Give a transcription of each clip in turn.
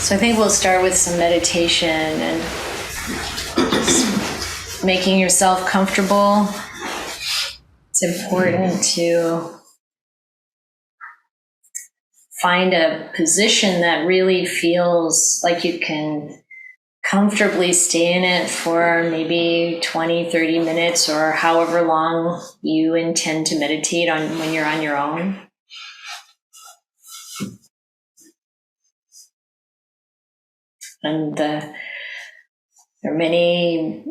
So I think we'll start with some meditation and just making yourself comfortable. It's important to find a position that really feels like you can comfortably stay in it for maybe 20, 30 minutes or however long you intend to meditate on when you're on your own. And there are many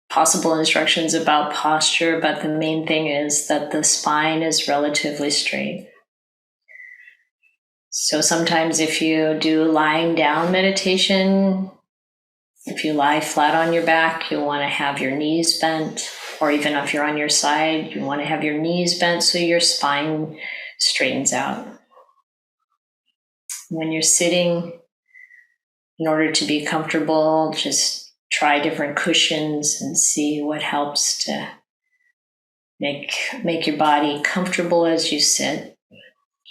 possible instructions about posture, but the main thing is that the spine is relatively straight. So sometimes if you do lying down meditation, if you lie flat on your back, you'll want to have your knees bent, or even if you're on your side, you want to have your knees bent so your spine straightens out. When you're sitting, in order to be comfortable, just try different cushions and see what helps to make your body comfortable as you sit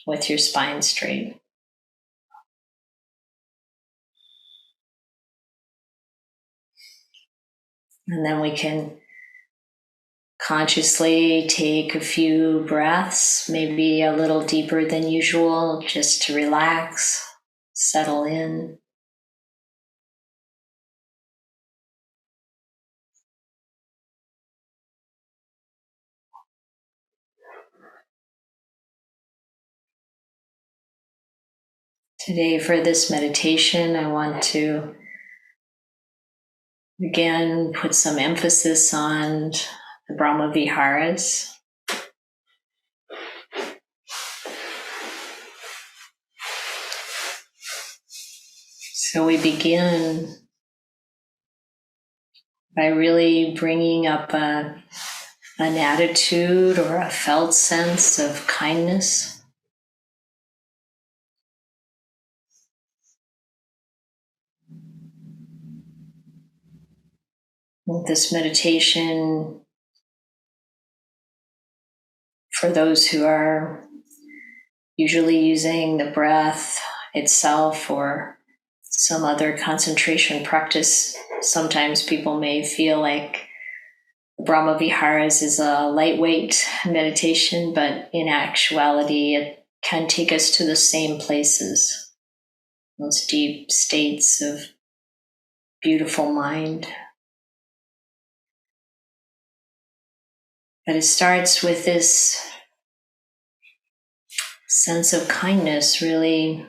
with your spine straight. And then we can consciously take a few breaths, maybe a little deeper than usual, just to relax, settle in. Today, for this meditation, I want to again put some emphasis on the Brahmaviharas. So we begin by really bringing up an attitude or a felt sense of kindness. This meditation, for those who are usually using the breath itself or some other concentration practice, sometimes people may feel like Brahmaviharas is a lightweight meditation, but in actuality, it can take us to the same places, those deep states of beautiful mind. But it starts with this sense of kindness, really,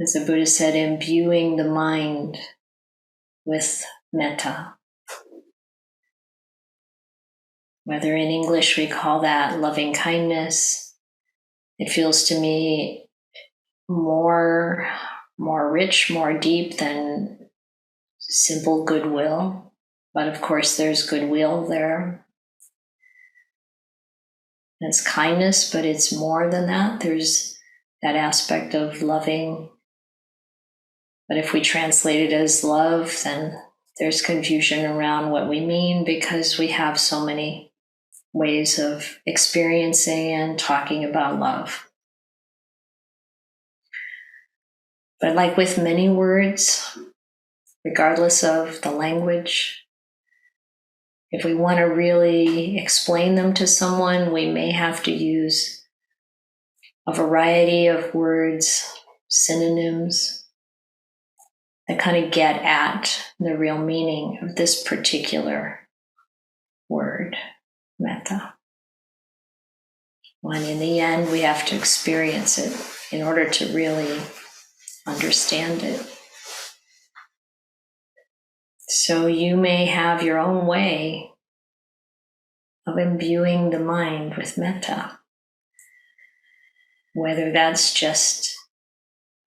as the Buddha said, imbuing the mind with metta. Whether in English we call that loving kindness, it feels to me more rich, more deep than simple goodwill. But of course, there's goodwill there. It's kindness, but it's more than that. There's that aspect of loving. But if we translate it as love, then there's confusion around what we mean because we have so many ways of experiencing and talking about love. But like with many words, regardless of the language, if we want to really explain them to someone, we may have to use a variety of words, synonyms, that kind of get at the real meaning of this particular word, metta. When in the end, we have to experience it in order to really understand it. So you may have your own way of imbuing the mind with metta. Whether that's just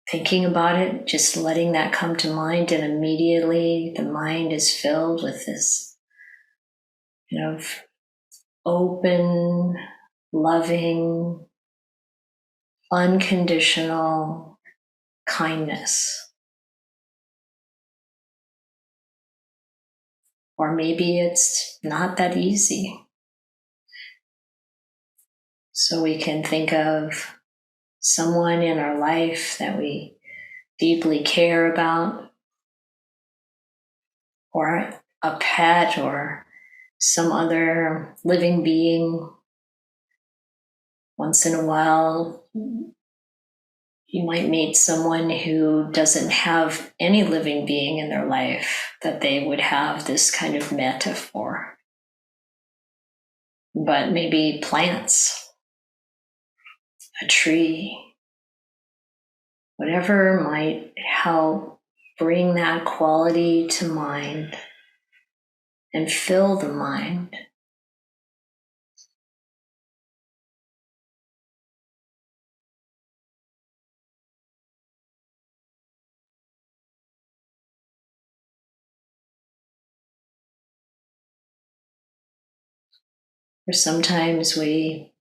thinking about it, just letting that come to mind, and immediately the mind is filled with this open, loving, unconditional kindness. Or maybe it's not that easy. So we can think of someone in our life that we deeply care about, or a pet, or some other living being. Once in a while, you might meet someone who doesn't have any living being in their life that they would have this kind of metta for. But maybe plants, a tree, whatever might help bring that quality to mind and fill the mind. Or sometimes we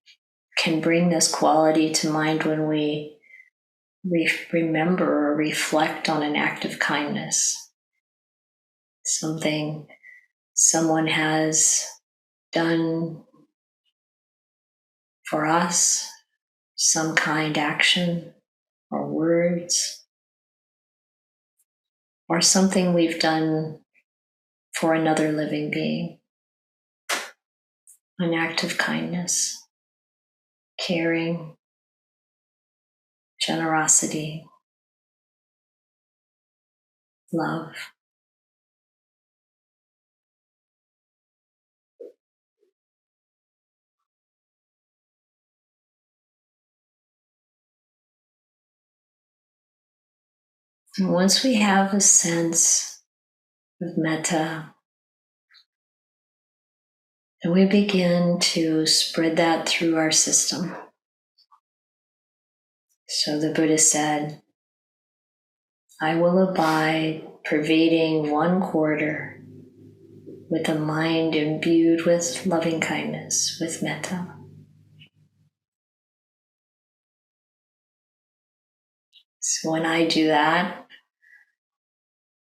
can bring this quality to mind when we remember or reflect on an act of kindness, something someone has done for us, some kind action or words, or something we've done for another living being, an act of kindness, caring, generosity, love. And once we have a sense of metta, and we begin to spread that through our system. So the Buddha said, I will abide pervading 1/4 with a mind imbued with loving kindness, with metta. So when I do that,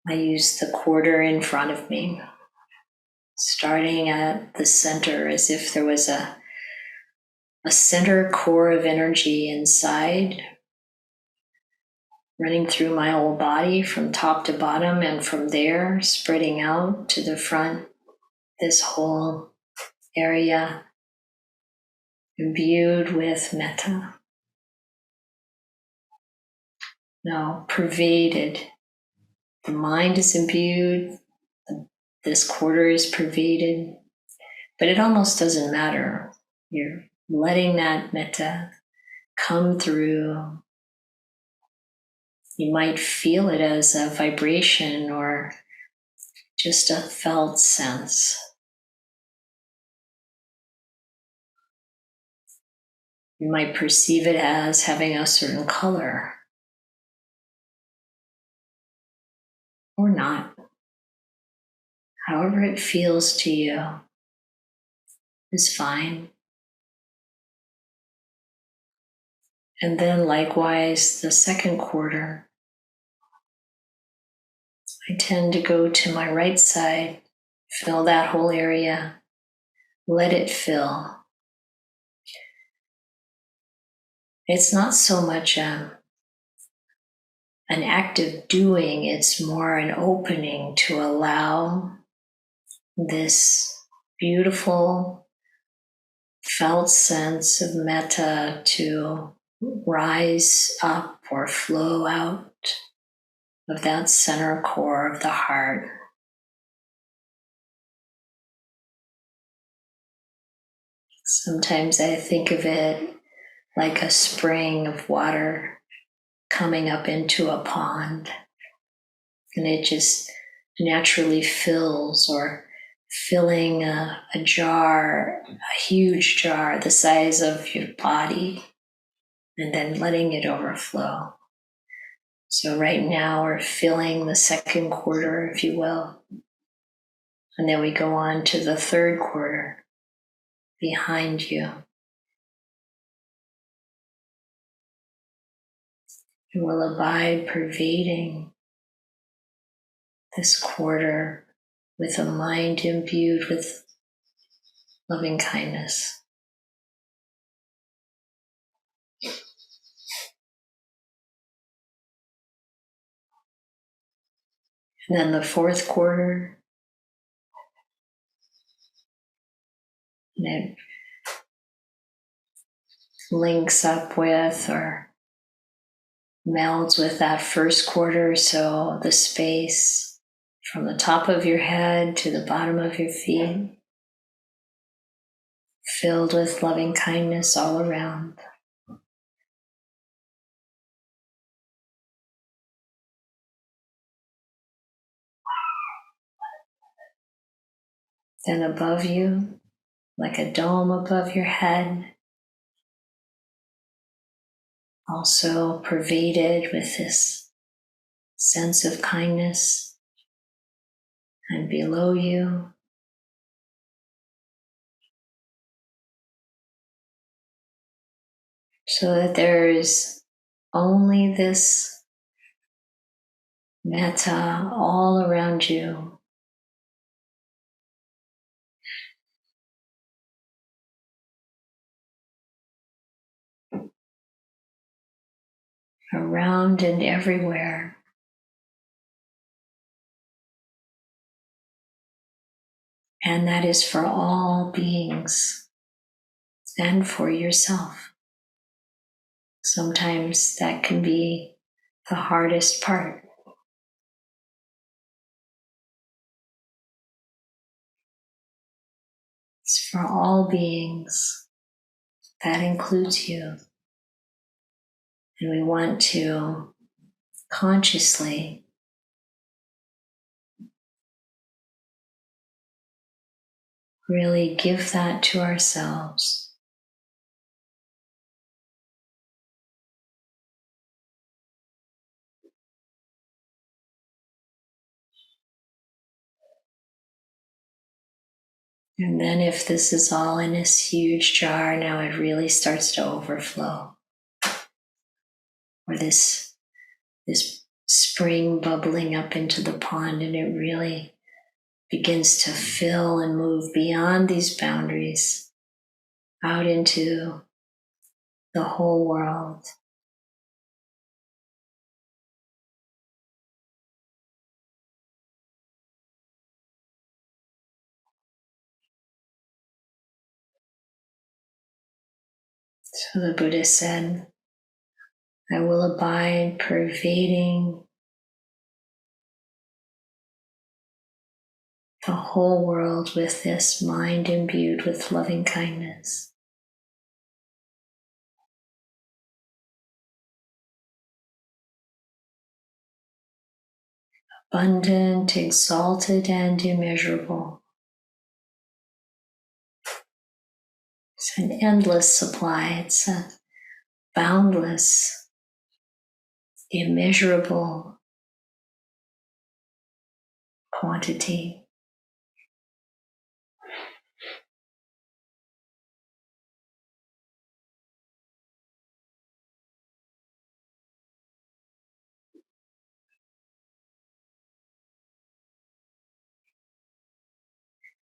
I use the quarter in front of me, starting at the center as if there was a center core of energy inside, running through my whole body from top to bottom, and from there spreading out to the front, this whole area imbued with metta. Now, pervaded. The mind is imbued, this quarter is pervaded, but it almost doesn't matter. You're letting that metta come through. You might feel it as a vibration or just a felt sense. You might perceive it as having a certain color or not. However it feels to you is fine. And then likewise, the second quarter, I tend to go to my right side, fill that whole area, let it fill. It's not so much an act of doing, it's more an opening to allow this beautiful felt sense of metta to rise up or flow out of that center core of the heart. Sometimes I think of it like a spring of water coming up into a pond, and it just naturally fills, or filling a jar, a huge jar the size of your body, and then letting it overflow. So right now we're filling the second quarter, if you will, and then we go on to the third quarter behind you. And will abide pervading this quarter with a mind imbued with loving kindness. And then the fourth quarter, and it links up with or melds with that first quarter. So the space from the top of your head to the bottom of your feet, filled with loving kindness all around. Then above you, like a dome above your head, also pervaded with this sense of kindness. And below you, so that there is only this metta all around you, around and everywhere. And that is for all beings and for yourself. Sometimes that can be the hardest part. It's for all beings. That includes you. And we want to consciously really give that to ourselves. And then if this is all in this huge jar, now it really starts to overflow. Or this spring bubbling up into the pond, and it really begins to fill and move beyond these boundaries out into the whole world. So the Buddha said, I will abide pervading the whole world with this mind imbued with loving kindness. Abundant, exalted, and immeasurable. It's an endless supply. It's a boundless, immeasurable quantity.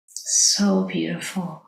So beautiful.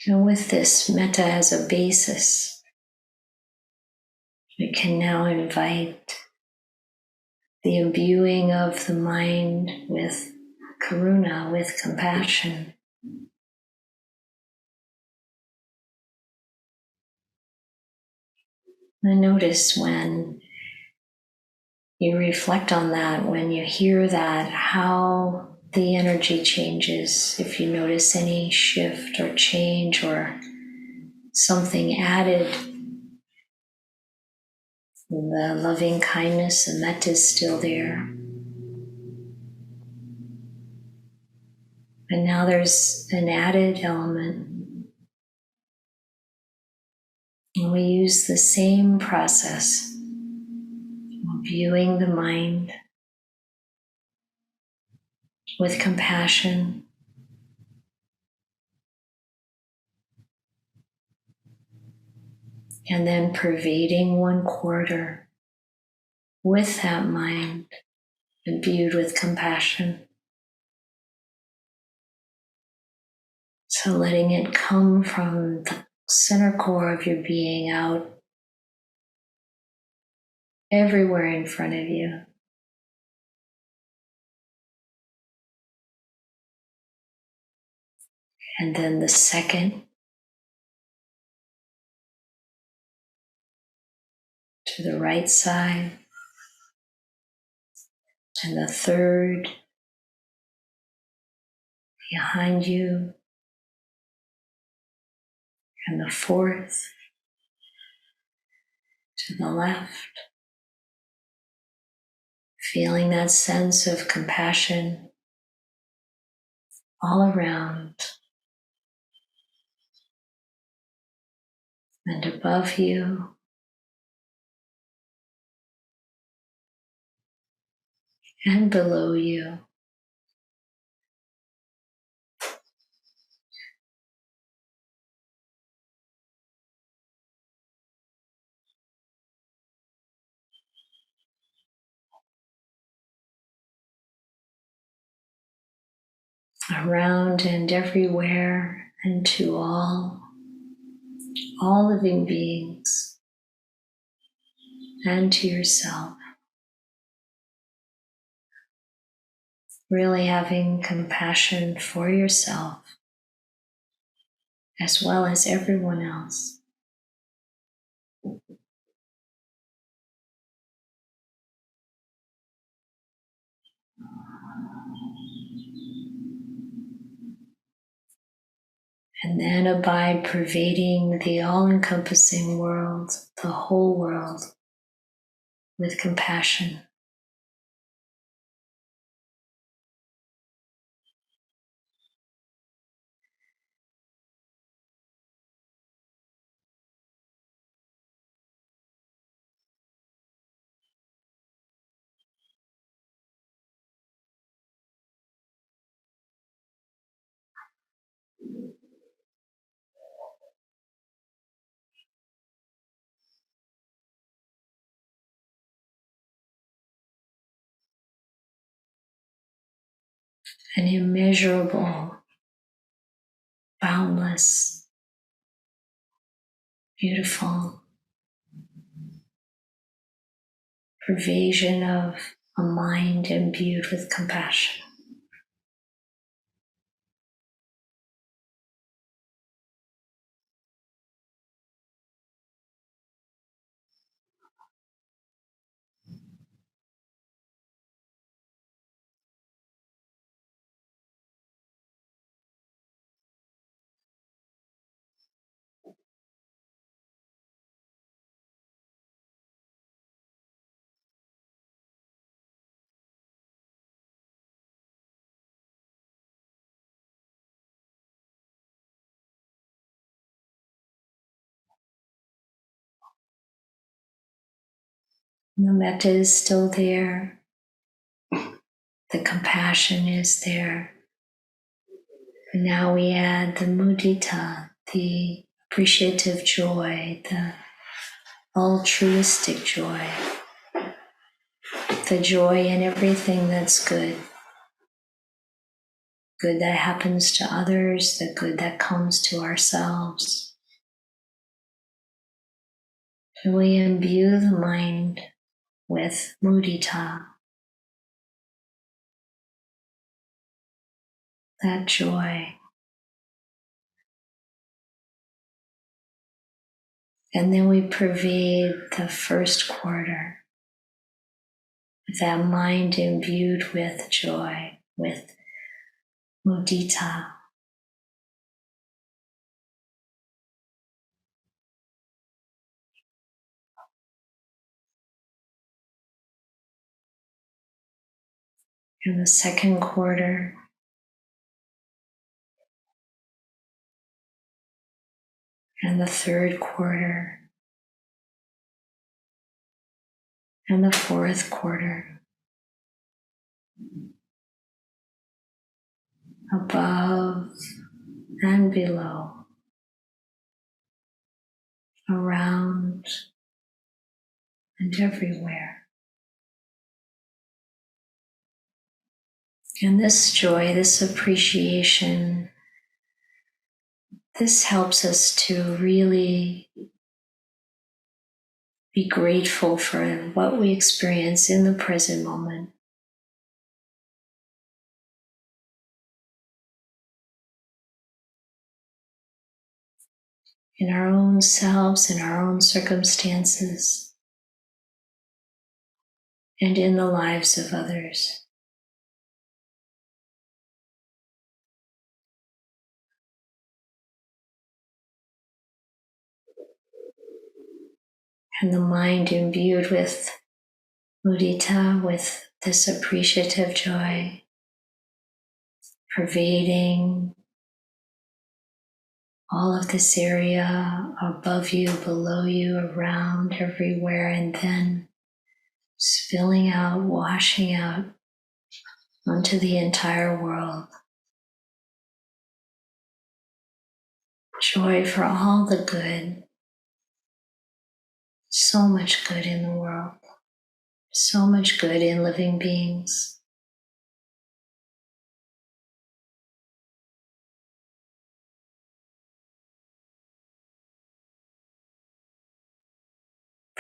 And with this metta as a basis, we can now invite the imbuing of the mind with Karuna, with compassion. And notice when you reflect on that, when you hear that, how the energy changes. If you notice any shift or change or something added. The loving kindness and metta is still there. And now there's an added element. And we use the same process, viewing the mind with compassion, and then pervading 1/4 with that mind imbued with compassion. So letting it come from the center core of your being out everywhere in front of you. And then the second to the right side, and the third behind you, and the fourth to the left. Feeling that sense of compassion all around and above you, and below you. Around and everywhere, and to all living beings, and to yourself. Really having compassion for yourself as well as everyone else. And then abide pervading the all-encompassing world, the whole world, with compassion. An immeasurable, boundless, beautiful pervasion of a mind imbued with compassion. The metta is still there. The compassion is there. And now we add the mudita, the appreciative joy, the altruistic joy, the joy in everything that's good. Good that happens to others, the good that comes to ourselves. And we imbue the mind with mudita, that joy. And then we pervade the first quarter with that mind imbued with joy, with mudita. and the second quarter, and the third quarter, and the fourth quarter, above and below, around and everywhere. And this joy, this appreciation, this helps us to really be grateful for what we experience in the present moment. In our own selves, in our own circumstances, and in the lives of others. And the mind imbued with mudita, with this appreciative joy, pervading all of this area above you, below you, around, everywhere, and then spilling out, washing out onto the entire world. Joy for all the good. So much good in the world. So much good in living beings.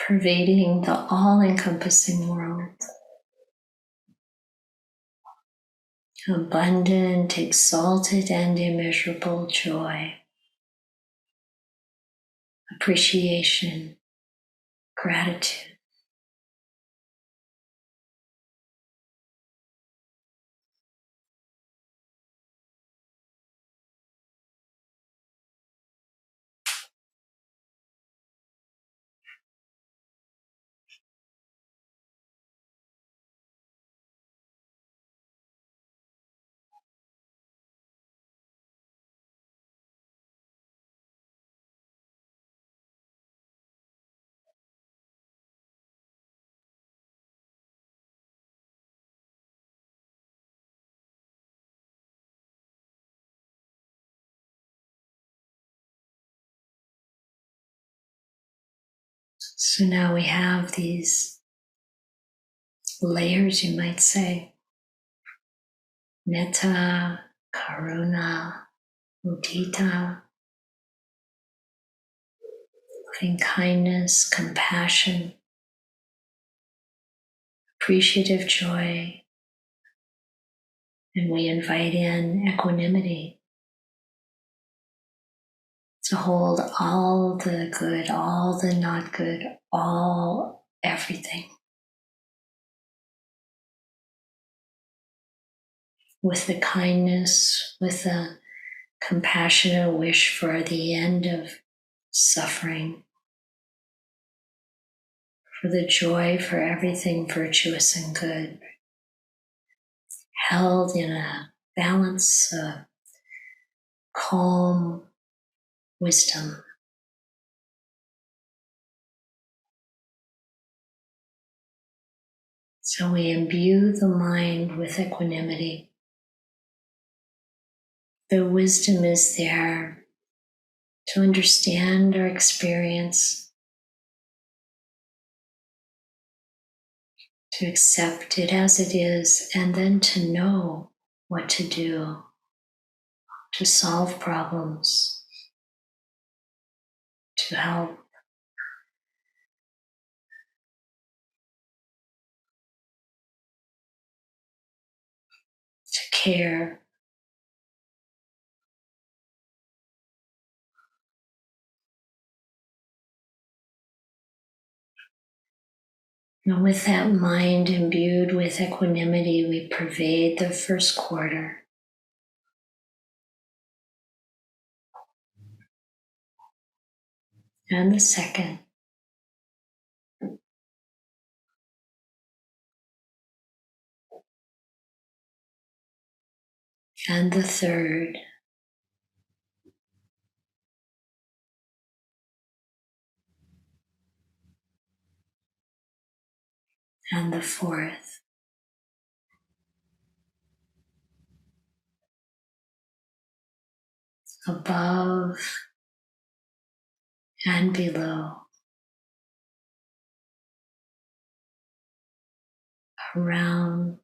Pervading the all-encompassing world. Abundant, exalted, and immeasurable joy. Appreciation, gratitude. So now we have these layers, you might say. Metta, Karuna, Mudita, loving kindness, compassion, appreciative joy, and we invite in equanimity to hold all the good, all the not good, all everything with the kindness, with the compassionate wish for the end of suffering, for the joy for everything virtuous and good, held in a balance of calm wisdom. So we imbue the mind with equanimity. The wisdom is there to understand our experience, to accept it as it is, and then to know what to do to solve problems, to help, to care. And with that mind imbued with equanimity, we pervade the first quarter. And the second. and the third, and the fourth. Above and below, around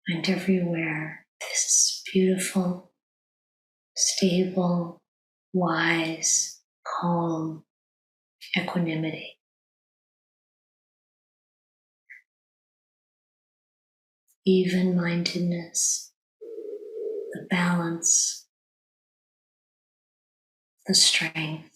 and everywhere. This beautiful, stable, wise, calm equanimity. Even-mindedness, the balance, the strength.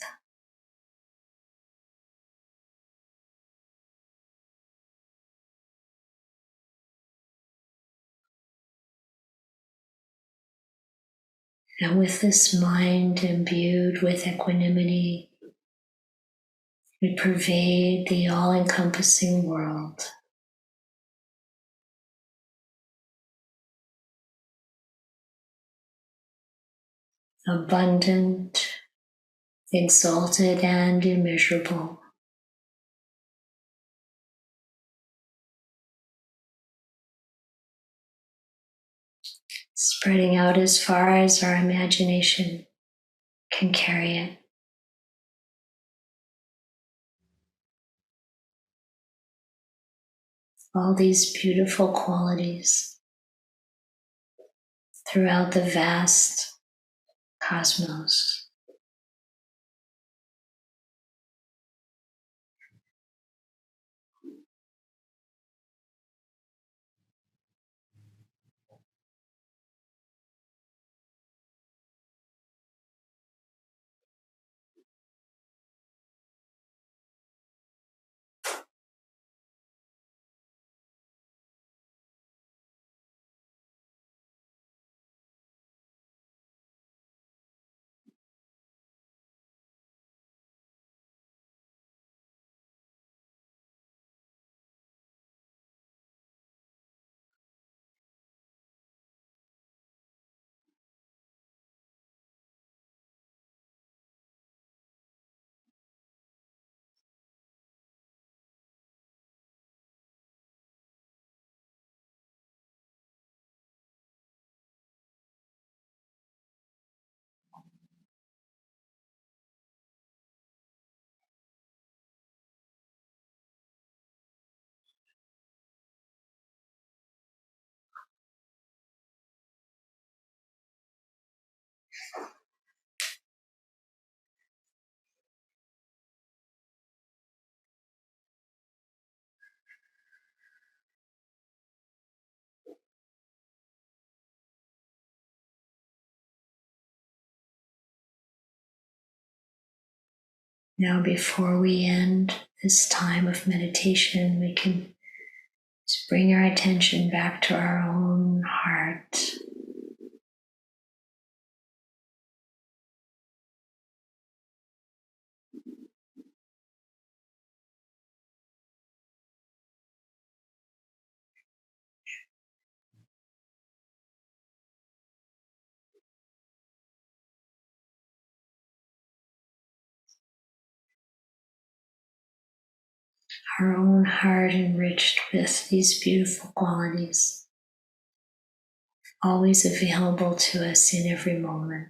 And with this mind imbued with equanimity, we pervade the all-encompassing world. Abundant, exalted, and immeasurable. Spreading out as far as our imagination can carry it. All these beautiful qualities throughout the vast cosmos. Now, before we end this time of meditation, we can just bring our attention back to our own heart. Our own heart enriched with these beautiful qualities, always available to us in every moment.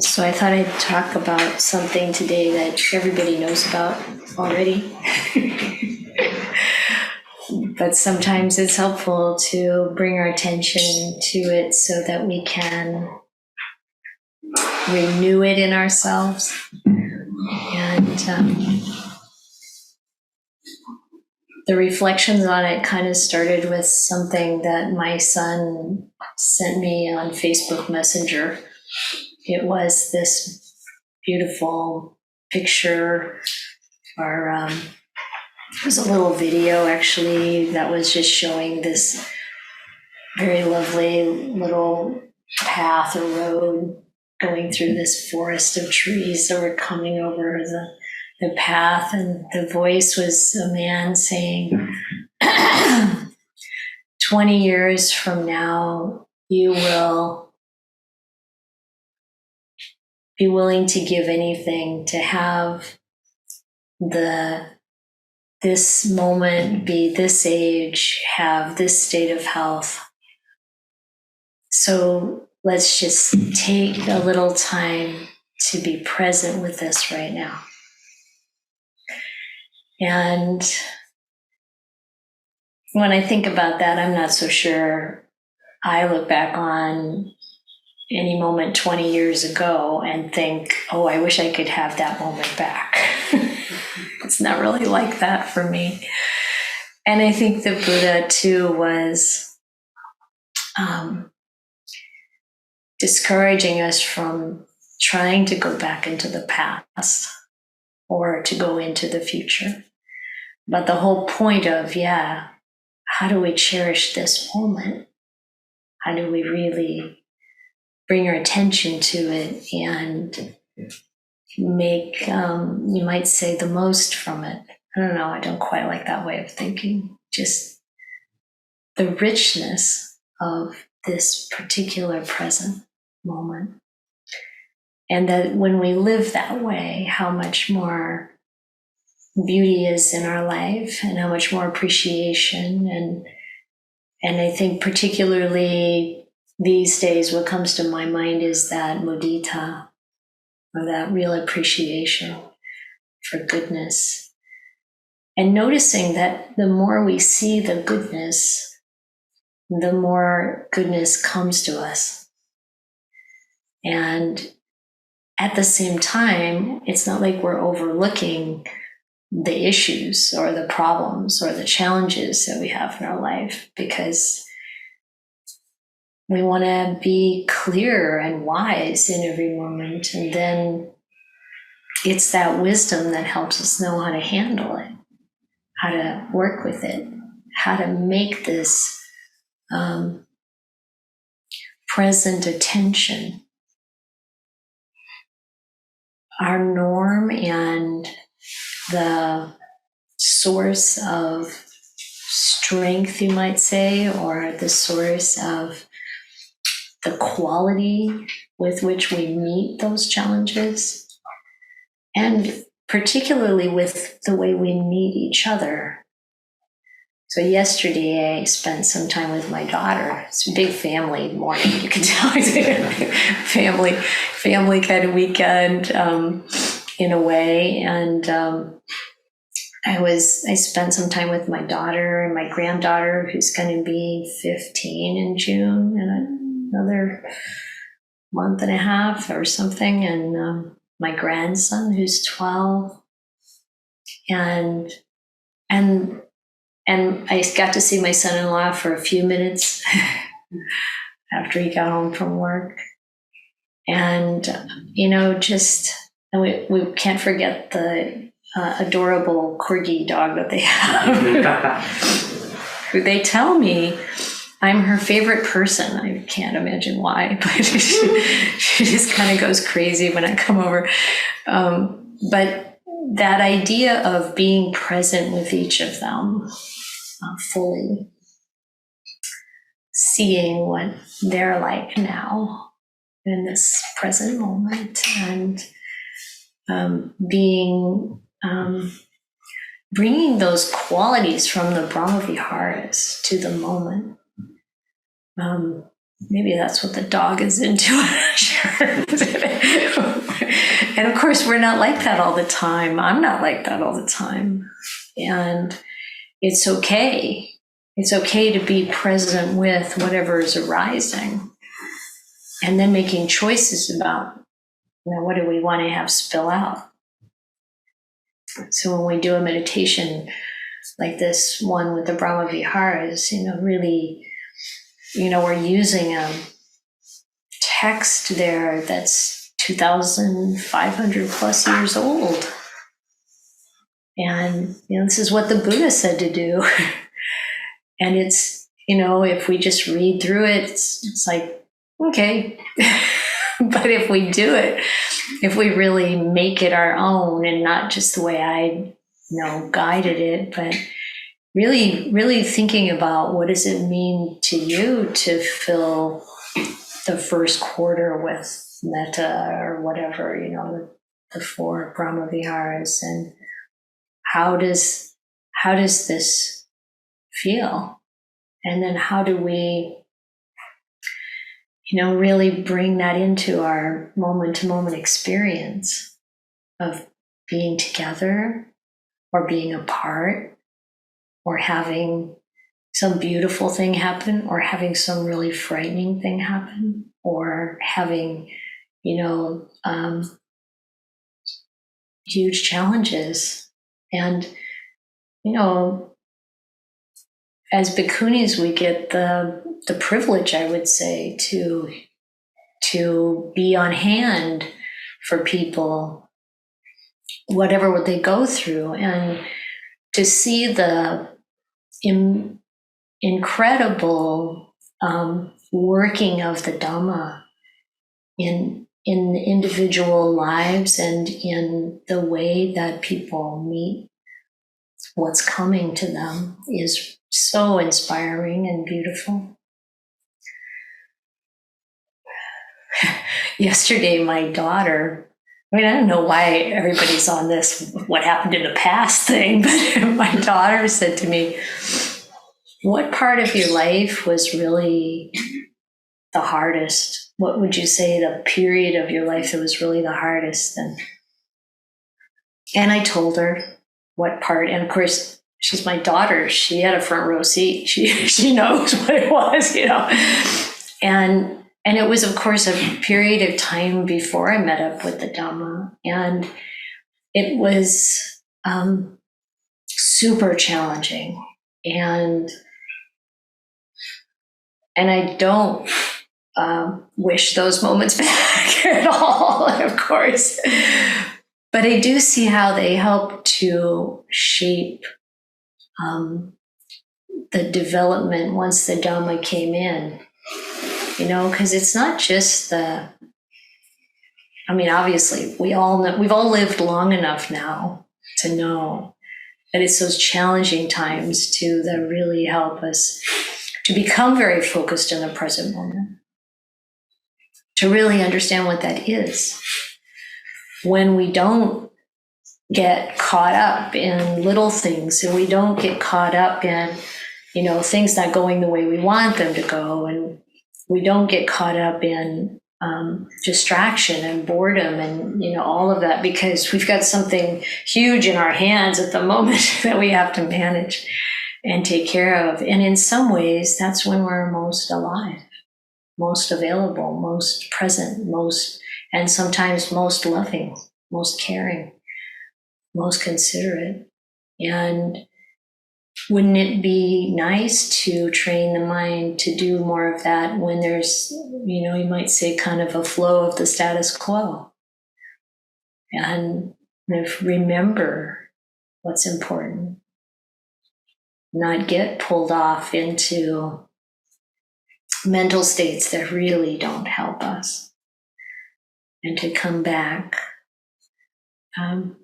So I thought I'd talk about something today that everybody knows about already. But sometimes it's helpful to bring our attention to it so that we can renew it in ourselves. And the reflections on it kind of started with something that my son sent me on Facebook Messenger. It was this beautiful picture, or it was a little video actually that was just showing this very lovely little path or road going through this forest of trees that were coming over the path. And the voice was a man saying, 20 years from now, you will be willing to give anything to have this moment be this age, have this state of health. So let's just take a little time to be present with this right now. And when I think about that, I'm not so sure I look back on any moment 20 years ago and think, oh, I wish I could have that moment back. It's not really like that for me. And I think the Buddha too was discouraging us from trying to go back into the past or to go into the future. But the whole point of, how do we cherish this moment? How do we really bring our attention to it and make, you might say, the most from it? I don't know, I don't quite like that way of thinking. Just the richness of this particular present moment. And that when we live that way, how much more beauty is in our life and how much more appreciation. And I think particularly these days, what comes to my mind is that mudita, or that real appreciation for goodness. And noticing that the more we see the goodness, the more goodness comes to us. And at the same time, it's not like we're overlooking the issues or the problems or the challenges that we have in our life, because we want to be clear and wise in every moment. And then it's that wisdom that helps us know how to handle it, how to work with it, how to make this present attention our norm and the source of strength, you might say, or the source of the quality with which we meet those challenges, and particularly with the way we meet each other. So yesterday I spent some time with my daughter. It's a big family morning, you can tell. family kind of weekend in a way. And I spent some time with my daughter and my granddaughter, who's going to be 15 in June, and another month and a half or something, and my grandson, who's 12, and I got to see my son-in-law for a few minutes after he got home from work. And, we can't forget the adorable corgi dog that they have, who they tell me I'm her favorite person. I can't imagine why, but she just kind of goes crazy when I come over. But that idea of being present with each of them, fully seeing what they're like now in this present moment, and bringing those qualities from the Brahmaviharas to the moment. Maybe that's what the dog is into. And of course, we're not like that all the time. I'm not like that all the time. And it's okay. It's okay to be present with whatever is arising and then making choices about, what do we want to have spill out? So when we do a meditation like this one with the Brahmaviharas, really, we're using a text there that's 2,500 plus years old. And, this is what the Buddha said to do. And it's, if we just read through it, it's like, okay. But if we do it, if we really make it our own and not just the way I, guided it, but really, really thinking about what does it mean to you to fill the first quarter with metta or whatever, the 4 Brahmaviharas, and how does this feel? And then how do we, really bring that into our moment-to-moment experience of being together or being apart or having some beautiful thing happen or having some really frightening thing happen or having, huge challenges. And, as bhikkhunis, we get the privilege, I would say, to be on hand for people, whatever they go through, and to see the incredible working of the Dhamma in individual lives and in the way that people meet what's coming to them is so inspiring and beautiful. Yesterday, my daughter, I don't know why everybody's on this what happened in the past thing, but my daughter said to me, what part of your life was really the hardest? What would you say the period of your life that was really the hardest? And I told her what part, and of course, she's my daughter. She had a front row seat. She knows what it was, And it was, of course, a period of time before I met up with the Dhamma. And it was super challenging. And I don't wish those moments back at all, of course. But I do see how they help to shape the development once the Dhamma came in. Because it's not just obviously we've all lived long enough now to know that it's those challenging times that really help us to become very focused in the present moment, to really understand what that is. When we don't get caught up in little things and we don't get caught up in, things not going the way we want them to go, and we don't get caught up in distraction and boredom and, all of that, because we've got something huge in our hands at the moment that we have to manage and take care of. And in some ways, that's when we're most alive, most available, most present, and sometimes most loving, most caring, most considerate. And wouldn't it be nice to train the mind to do more of that when there's, you might say, kind of a flow of the status quo? And remember what's important, not get pulled off into mental states that really don't help us, and to come back. And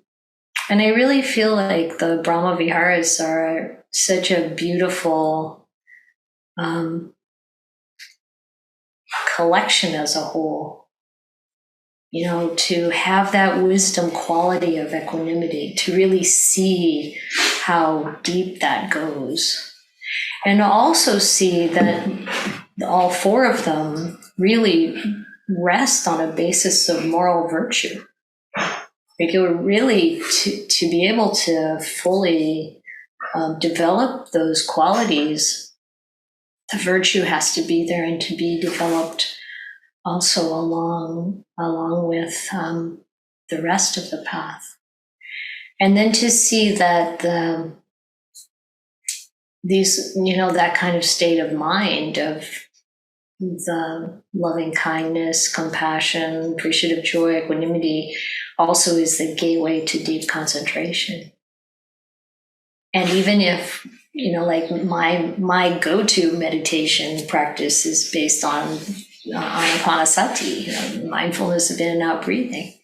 I really feel like the Brahmaviharas are such a beautiful collection as a whole. To have that wisdom quality of equanimity, to really see how deep that goes. And also see that all four of them really rest on a basis of moral virtue. Like it would really, to be able to fully develop those qualities, the virtue has to be there and to be developed also along with the rest of the path. And then to see that that kind of state of mind of the loving kindness, compassion, appreciative joy, equanimity also is the gateway to deep concentration. And even if, like my go-to meditation practice is based on anapanasati, mindfulness of in and out breathing.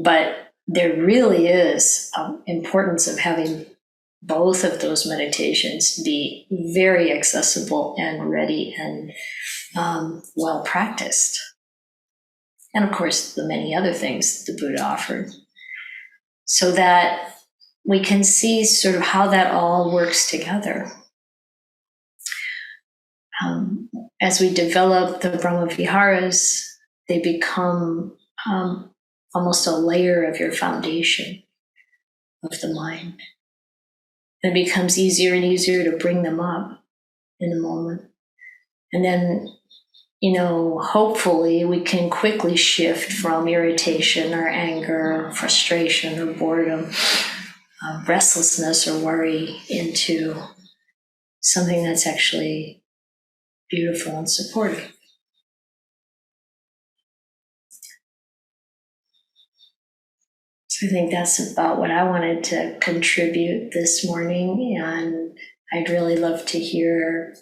But there really is importance of having both of those meditations be very accessible and ready and well practiced. And of course, the many other things the Buddha offered, so that we can see sort of how that all works together. As we develop the Brahmaviharas, they become almost a layer of your foundation of the mind. It becomes easier and easier to bring them up in the moment. And then, hopefully we can quickly shift from irritation or anger, or frustration or boredom, restlessness or worry into something that's actually beautiful and supportive. So I think that's about what I wanted to contribute this morning, and I'd really love to hear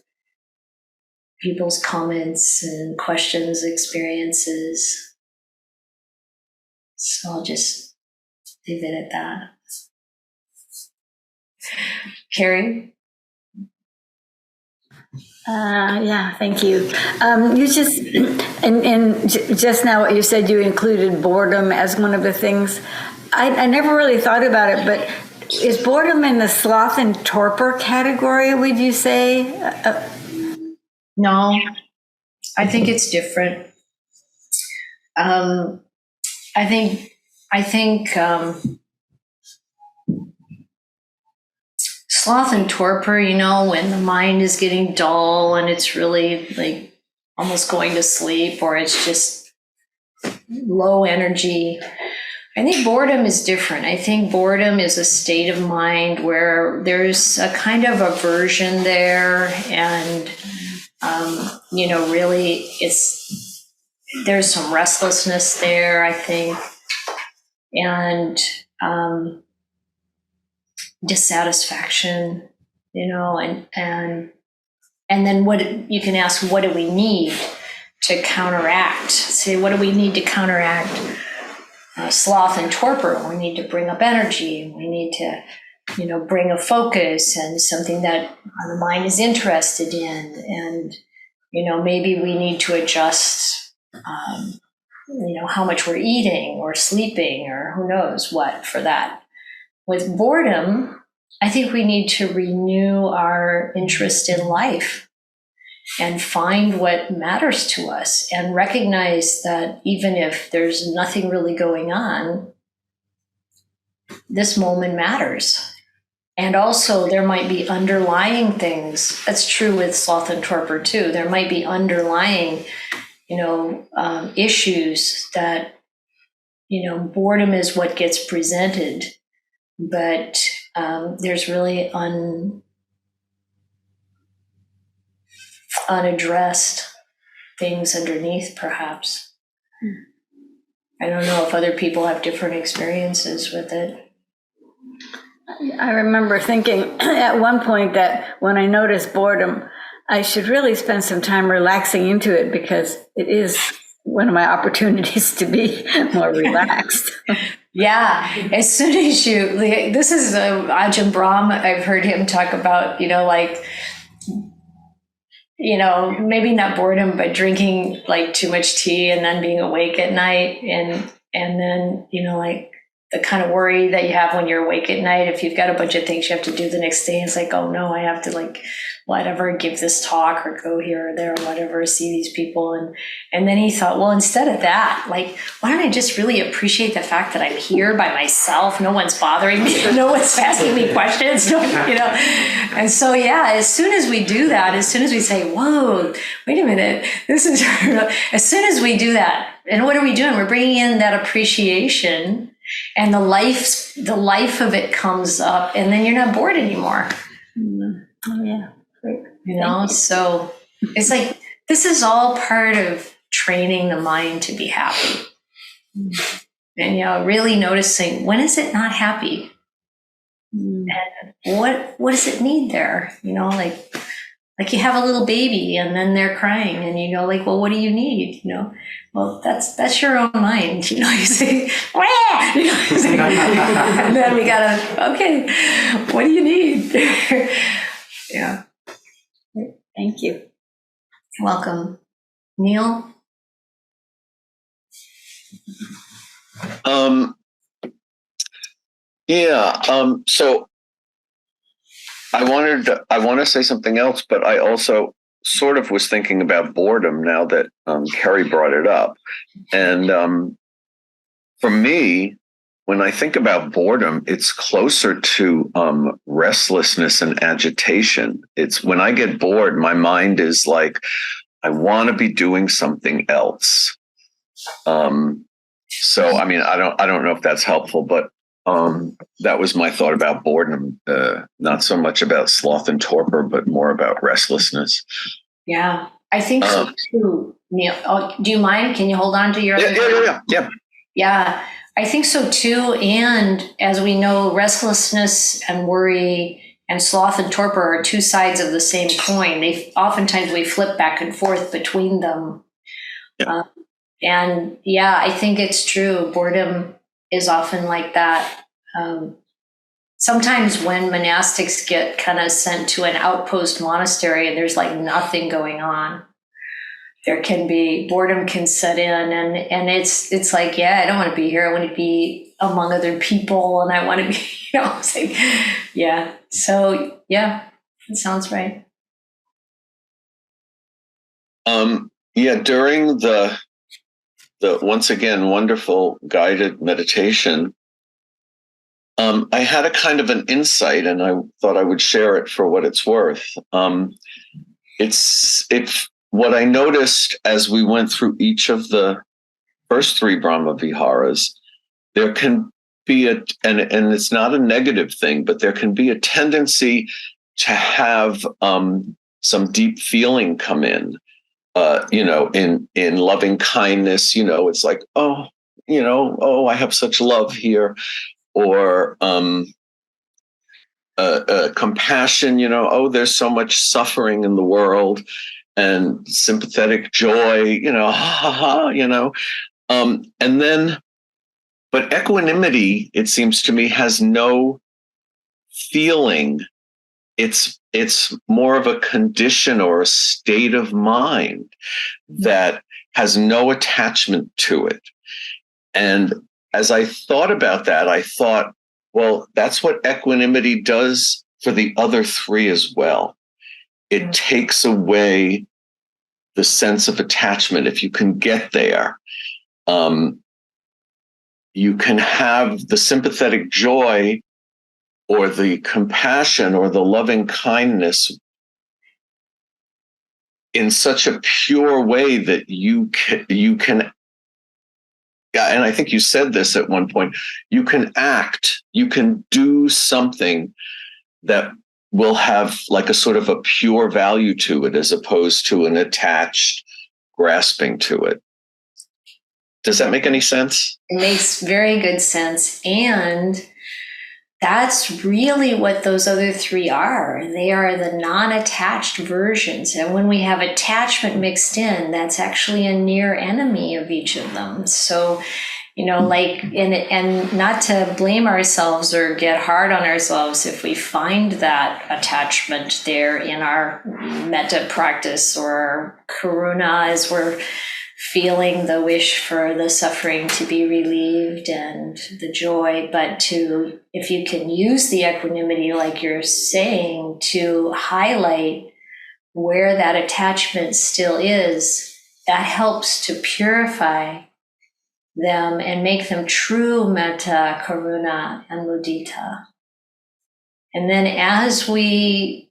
people's comments and questions, experiences. So I'll just leave it at that. Carrie? Yeah, thank you. You just, and just now what you said, you included boredom as one of the things. I never really thought about it, but is boredom in the sloth and torpor category, would you say? No, I think it's different. I think sloth and torpor, when the mind is getting dull and it's really like almost going to sleep, or it's just low energy. I think boredom is different. I think boredom is a state of mind where there's a kind of aversion there, and really there's some restlessness there, I think, and dissatisfaction, and then what you can ask, what do we need to counteract? Say, what do we need to counteract sloth and torpor? We need to bring up energy. We need to, bring a focus and something that the mind is interested in. And, maybe we need to adjust, how much we're eating or sleeping or who knows what for that. With boredom, I think we need to renew our interest in life and find what matters to us and recognize that even if there's nothing really going on, this moment matters. And also there might be underlying things. That's true with sloth and torpor too. There might be underlying, issues that, boredom is what gets presented, but there's really unaddressed things underneath, perhaps. I don't know if other people have different experiences with it. I remember thinking at one point that when I noticed boredom, I should really spend some time relaxing into it, because it is one of my opportunities to be more relaxed. Yeah, as soon as this is Ajahn Brahm, I've heard him talk about, maybe not boredom, but drinking like too much tea and then being awake at night, and then, the kind of worry that you have when you're awake at night. If you've got a bunch of things you have to do the next day, it's like, oh no, I have to like whatever, give this talk or go here or there or whatever, see these people. And then he thought, well, instead of that, like, why don't I just really appreciate the fact that I'm here by myself? No one's bothering me. No one's asking me questions. And so, yeah, as soon as we do that, as soon as we say, whoa, wait a minute, this is, as soon as we do that, and what are we doing? We're bringing in that appreciation, and the life of it comes up, and then you're not bored anymore. Oh, yeah. So it's like, this is all part of training the mind to be happy. And, really noticing, when is it not happy? And what does it need there? Like you have a little baby and then they're crying and you go like, well, what do you need? Well, that's your own mind. You say, wah! And then we gotta, okay, what do you need? Yeah. Thank you. Welcome. Neil? So I want to say something else, but I also sort of was thinking about boredom now that Kerry brought it up. And for me, when I think about boredom, it's closer to restlessness and agitation. It's when I get bored, my mind is like, I want to be doing something else. So, I mean, I don't know if that's helpful, but that was my thought about boredom. Not so much about sloth and torpor, but more about restlessness. Yeah, I think so too, Neil. Oh, do you mind? Can you hold on to your? Yeah. Yeah, I think so too. And as we know, restlessness and worry and sloth and torpor are two sides of the same coin. Oftentimes we flip back and forth between them. Yeah. And yeah, I think it's true. Boredom is often like that. Sometimes when monastics get kind of sent to an outpost monastery and there's like nothing going on, there can be boredom can set in, and it's like, yeah, I don't want to be here. I want to be among other people, and I want to be, it's like, yeah. So yeah, it sounds right. During the once again wonderful guided meditation, I had a kind of an insight, and I thought I would share it for what it's worth. It's what I noticed as we went through each of the first three Brahmaviharas. There can be and it's not a negative thing, but there can be a tendency to have some deep feeling come in. In loving kindness, it's like, I have such love here, or compassion, there's so much suffering in the world, and sympathetic joy, and then, but equanimity, it seems to me, has no feeling. It's more of a condition or a state of mind that has no attachment to it. And as I thought about that, I thought, well, that's what equanimity does for the other three as well. It takes away the sense of attachment. If you can get there, you can have the sympathetic joy or the compassion or the loving kindness in such a pure way that you can, and I think you said this at one point, you can act, you can do something that will have like a sort of a pure value to it, as opposed to an attached grasping to it. Does that make any sense? It makes very good sense. And that's really what those other three are. They are the non-attached versions. And when we have attachment mixed in, that's actually a near enemy of each of them. So, and not to blame ourselves or get hard on ourselves if we find that attachment there in our metta practice or Karuna as we're feeling the wish for the suffering to be relieved and the joy, but to, if you can use the equanimity, like you're saying, to highlight where that attachment still is, that helps to purify them and make them true metta, karuna, and mudita. And then as we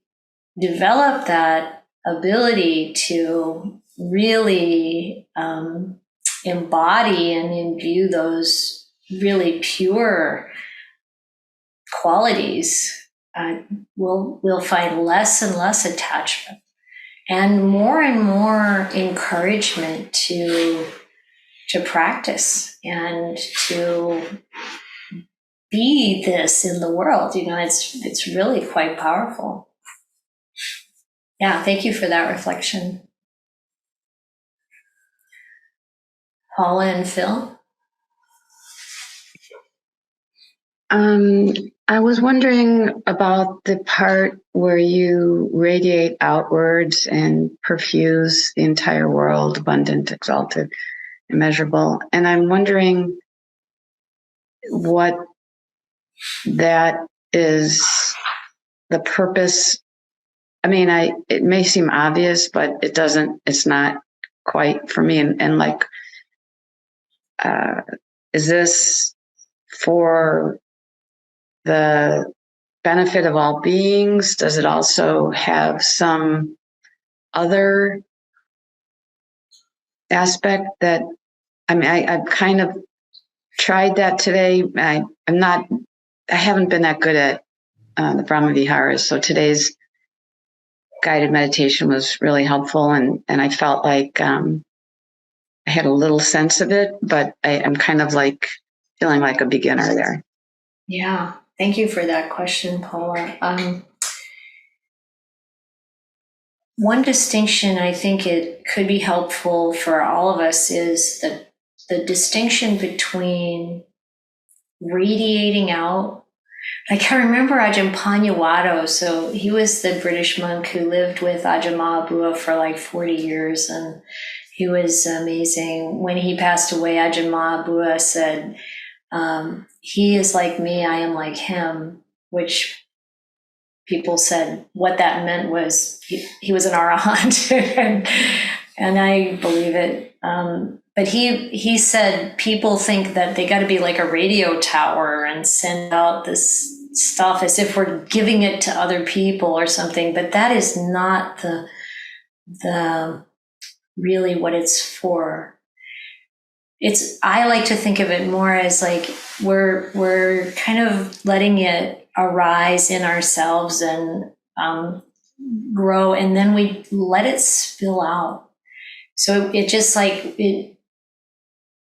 develop that ability to really embody and imbue those really pure qualities, we'll find less and less attachment and more encouragement to practice and to be this in the world. It's really quite powerful. Yeah, thank you for that reflection. Paula and Phil? I was wondering about the part where you radiate outwards and perfuse the entire world, abundant, exalted, immeasurable. And I'm wondering what that is, the purpose. I mean, it may seem obvious, but it's not quite for me. And like, is this for the benefit of all beings? Does it also have some other aspect that, I mean, I've kind of tried that today. I haven't been that good at the Brahmaviharas. So today's guided meditation was really helpful. And I felt like I had a little sense of it, but I'm kind of like feeling like a beginner there. Yeah, thank you for that question, Paula. One distinction I think it could be helpful for all of us is the distinction between radiating out. Like I remember Ajahn Panyawado, so he was the British monk who lived with Ajahn Mahabua for like 40 years, and he was amazing. When he passed away, Ajahn Mahabua said, he is like me, I am like him, which people said what that meant was he was an arahant, and I believe it. But he said people think that they got to be like a radio tower and send out this stuff as if we're giving it to other people or something. But that is not the really what it's for. I like to think of it more as like we're kind of letting it arise in ourselves and grow, and then we let it spill out. So it just like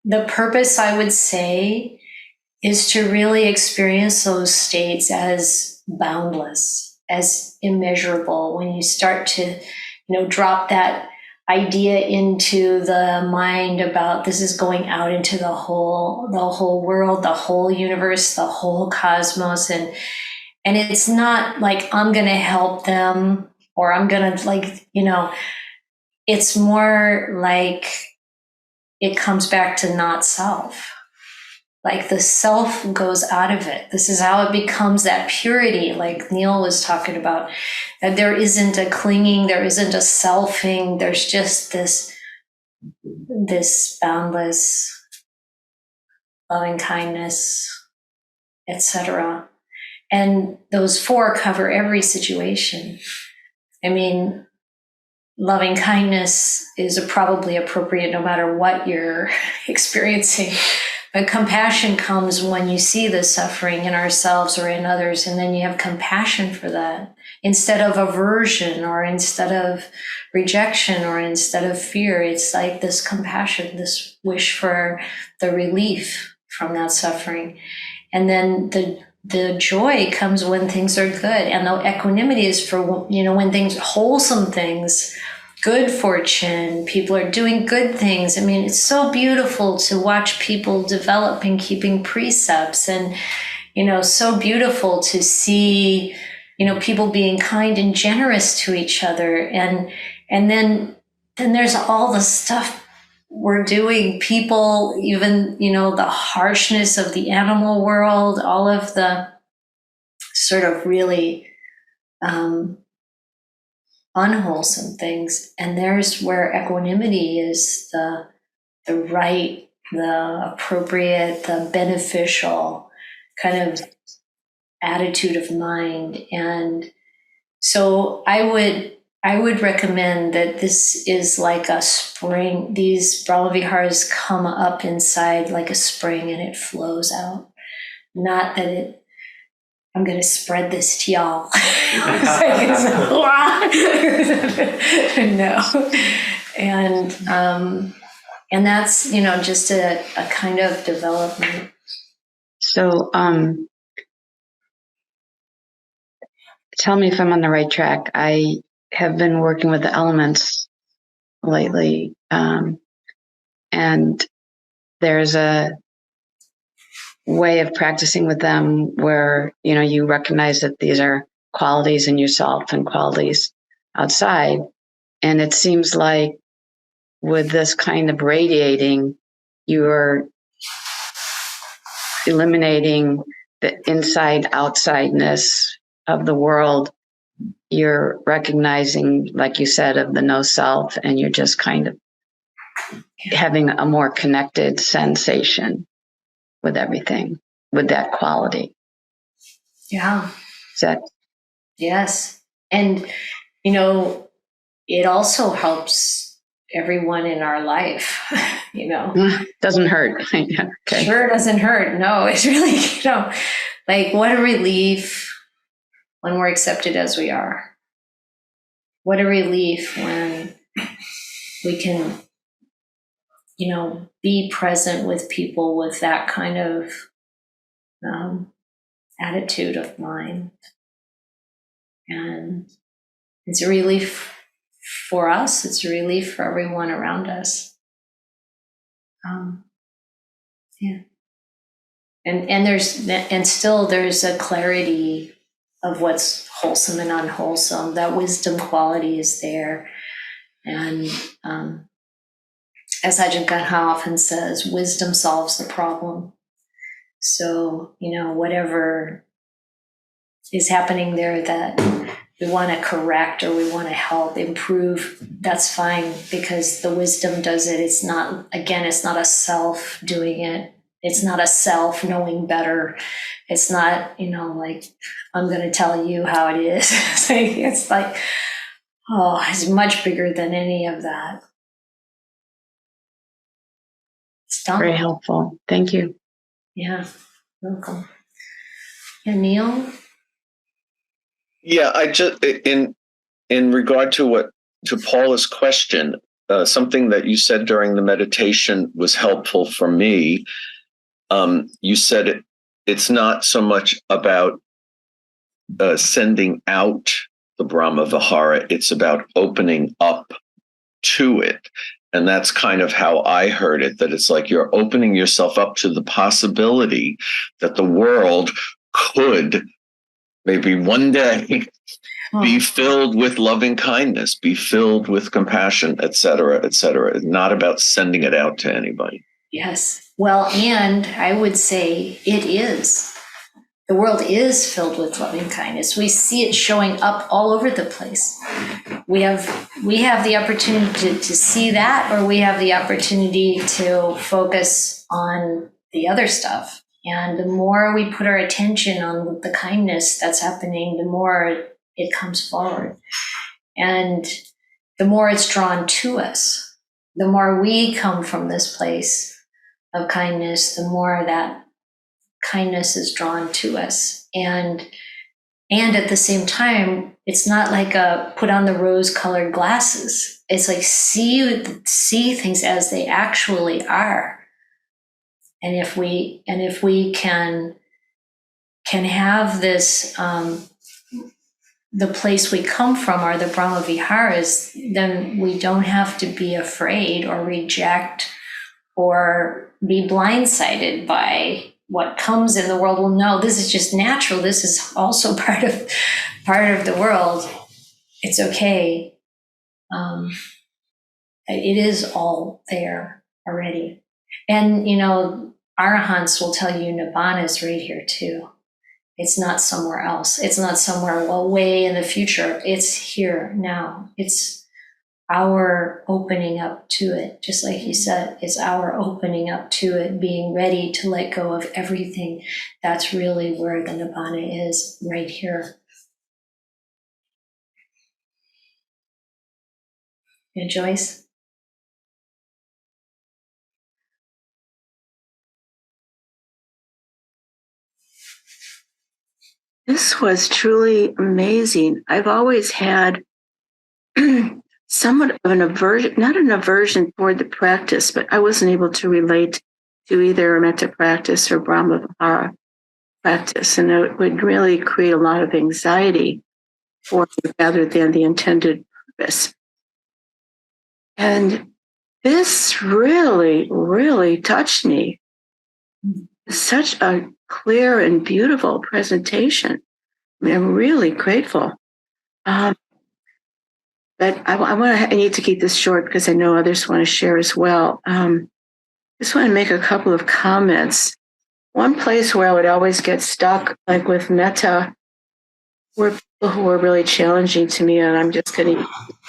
the purpose, I would say, is to really experience those states as boundless, as immeasurable. When you start to, drop that idea into the mind about this is going out into the whole world, the whole universe, the whole cosmos, and it's not like I'm going to help them or I'm going to it's more like it comes back to not self. Like the self goes out of it. This is how it becomes that purity, like Neil was talking about, that there isn't a clinging, there isn't a selfing, there's just this boundless loving kindness, etc. And those four cover every situation. I mean, loving kindness is probably appropriate no matter what you're experiencing. But compassion comes when you see the suffering in ourselves or in others, and then you have compassion for that instead of aversion or instead of rejection or instead of fear. It's like this compassion, this wish for the relief from that suffering. And then the joy comes when things are good, and the equanimity is for, when things, wholesome things, good fortune, people are doing good things. I mean, it's so beautiful to watch people develop in keeping precepts, and, so beautiful to see, people being kind and generous to each other. And then there's all the stuff we're doing people, even, the harshness of the animal world, all of the sort of really unwholesome things. And there's where equanimity is the right, the appropriate, the beneficial kind of attitude of mind. And so I would recommend that this is like a spring. These Brahmaviharas come up inside like a spring and it flows out. Not that I'm going to spread this to y'all. No. And that's, just a kind of development. So, tell me if I'm on the right track. I have been working with the elements lately, and there's a way of practicing with them where, you recognize that these are qualities in yourself and qualities outside. And it seems like with this kind of radiating, you're eliminating the inside outsideness of the world. You're recognizing, like you said, of the no self, and you're just kind of having a more connected sensation with everything, with that quality. Yeah. Is that? Yes. And, it also helps everyone in our life, Doesn't hurt. Yeah, okay. Sure doesn't hurt. No, it's really, like what a relief when we're accepted as we are. What a relief when we can, be present with people with that kind of attitude of mind. And it's a relief for us. It's a relief for everyone around us. Yeah. And still there's a clarity of what's wholesome and unwholesome. That wisdom quality is there. And as Ajahn Chah often says, wisdom solves the problem. So, whatever is happening there that we want to correct or we want to help improve, that's fine, because the wisdom does it. It's not a self doing it. It's not a self knowing better. It's not, like, I'm going to tell you how it is. It's like, it's much bigger than any of that. It's Dhamma. Very helpful. Thank you. Yeah, welcome. And Neil? Yeah, I just in regard to Paula's question, something that you said during the meditation was helpful for me. You said it's not so much about sending out the Brahmavihara; it's about opening up to it. And that's kind of how I heard it, that it's like you're opening yourself up to the possibility that the world could maybe one day be filled with loving kindness, be filled with compassion, et cetera, et cetera. It's not about sending it out to anybody. Yes. Well, and I would say it is. The world is filled with loving kindness. We see it showing up all over the place. We have the opportunity to see that, or we have the opportunity to focus on the other stuff. And the more we put our attention on the kindness that's happening, the more it comes forward. And the more it's drawn to us, the more we come from this place of kindness, the more that kindness is drawn to us. And at the same time, it's not like a put on the rose-colored glasses. It's like see things as they actually are. And if we can have this, the place we come from are the Brahmaviharas, then we don't have to be afraid or reject or be blindsided by what comes in the world. Well, no, this is just natural. This is also part of the world. It's okay. It is all there. already. And, you know, Arahants will tell you Nibbana is right here too. It's not somewhere else. It's not somewhere, well, way in the future. It's here now. It's our opening up to it. Just like you said, it's our opening up to it, being ready to let go of everything. That's really where the Nibbana is, right here. And Joyce? This was truly amazing. I've always had somewhat of an aversion, not an aversion toward the practice, but I wasn't able to relate to either a metta practice or Brahmavihara practice. And it would really create a lot of anxiety for me rather than the intended purpose. And this really, really touched me. Such a clear and beautiful presentation. I mean, I'm really grateful. But I need to keep this short because I know others want to share as well. Just want to make a couple of comments. One place where I would always get stuck, like with metta, were people who were really challenging to me, and I'm just getting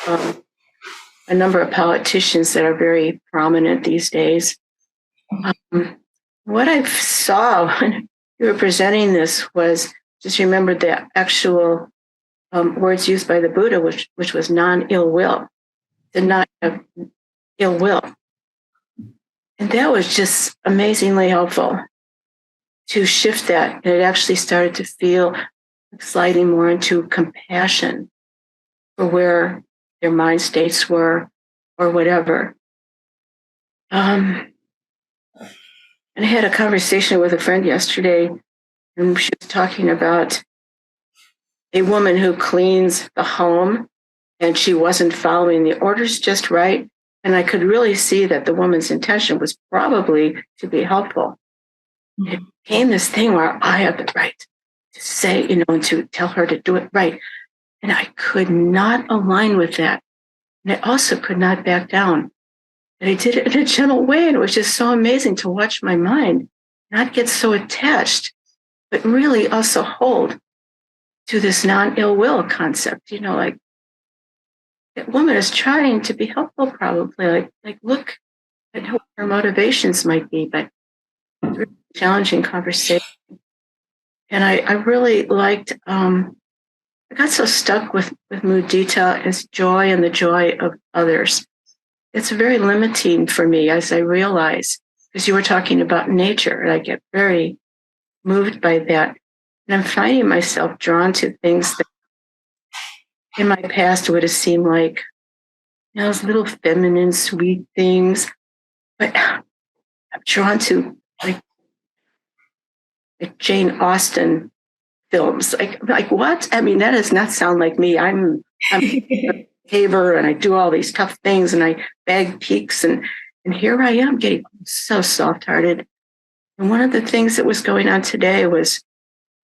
a number of politicians that are very prominent these days. What I saw when you were presenting this was just remember the actual words used by the Buddha, which was non-ill will, to not have ill will. And that was just amazingly helpful to shift that. And it actually started to feel like sliding more into compassion for where their mind states were or whatever. And I had a conversation with a friend yesterday, and she was talking about a woman who cleans the home, and she wasn't following the orders just right. And I could really see that the woman's intention was probably to be helpful. Mm-hmm. It became this thing where I have the right to say, and to tell her to do it right. And I could not align with that. And I also could not back down. And I did it in a gentle way. And it was just so amazing to watch my mind not get so attached, but really also hold to this non-ill will concept, like that woman is trying to be helpful, probably, like look at what her motivations might be, but it's a really challenging conversation. And I really liked, I got so stuck with mudita as joy and the joy of others. It's very limiting for me, as I realize, because you were talking about nature, and I get very moved by that. And I'm finding myself drawn to things that in my past would have seemed like, those little feminine, sweet things. But I'm drawn to like Jane Austen films. Like what? I mean, that does not sound like me. I'm a behavior, and I do all these tough things, and I bag peaks, and here I am getting so soft-hearted. And one of the things that was going on today was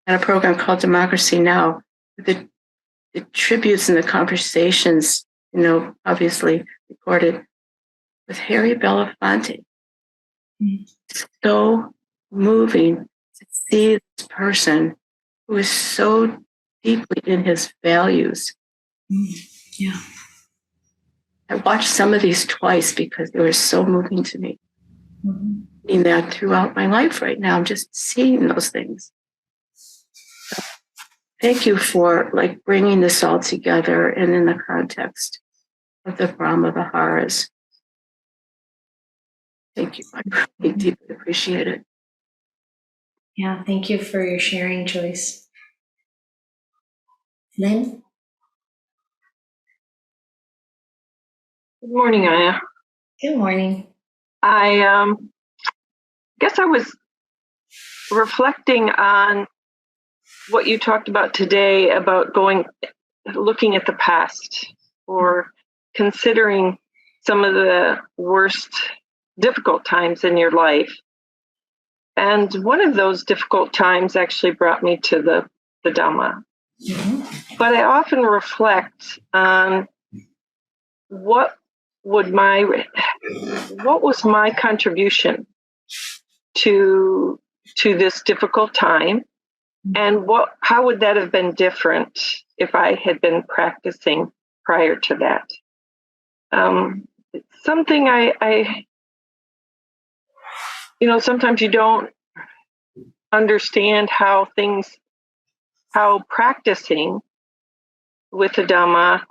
on a program called Democracy Now! The tributes and the conversations, obviously recorded with Harry Belafonte. So moving to see this person who is so deeply in his values. Yeah. I watched some of these twice because they were so moving to me. Mm-hmm. In that throughout my life right now, I'm just seeing those things. So, thank you for bringing this all together and in the context of the Brahmaviharas. Thank you. I really deeply appreciate it. Yeah, thank you for your sharing, Joyce. Lynn? Good morning, Aya. Good morning. I guess I was reflecting on what you talked about today about looking at the past or considering some of the worst difficult times in your life. And one of those difficult times actually brought me to the Dhamma. Mm-hmm. But I often reflect on what would my what was my contribution to this difficult time, and how would that have been different if I had been practicing prior to that? It's something I sometimes you don't understand how practicing with the Dhamma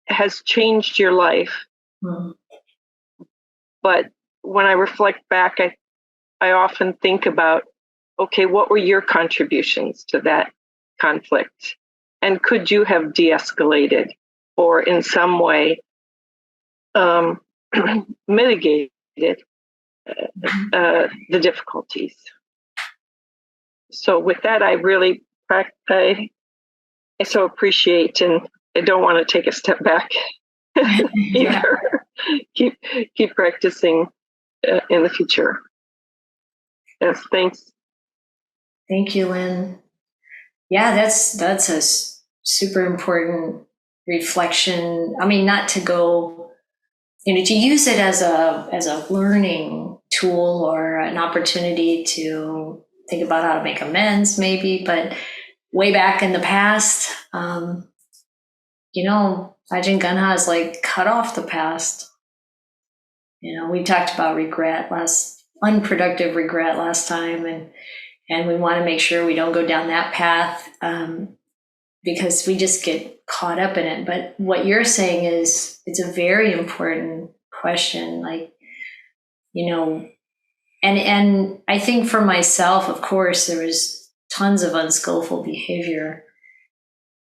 has changed your life. Mm. But when I reflect back, I often think about, okay, what were your contributions to that conflict? And could you have de-escalated or in some way mitigated the difficulties? So with that, I so appreciate, and I don't want to take a step back either. Keep practicing in the future. Yes, thanks. Thank you, Lynn. Yeah, that's a super important reflection. I mean, not to go, to use it as a learning tool or an opportunity to think about how to make amends, maybe. But way back in the past, Ajahn Ganha is like cut off the past. We talked about unproductive regret last time, and we want to make sure we don't go down that path because we just get caught up in it. But what you're saying is it's a very important question, and I think for myself, of course, there was tons of unskillful behavior,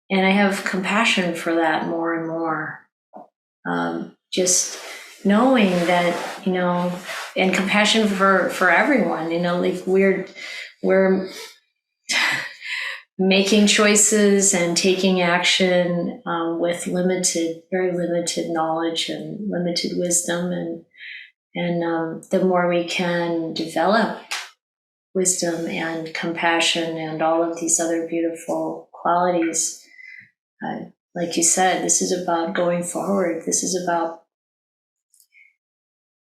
and I have compassion for that more and more. Just knowing that, and compassion for everyone, we're making choices and taking action with very limited knowledge and limited wisdom, and the more we can develop wisdom and compassion and all of these other beautiful qualities, like you said, this is about going forward. This is about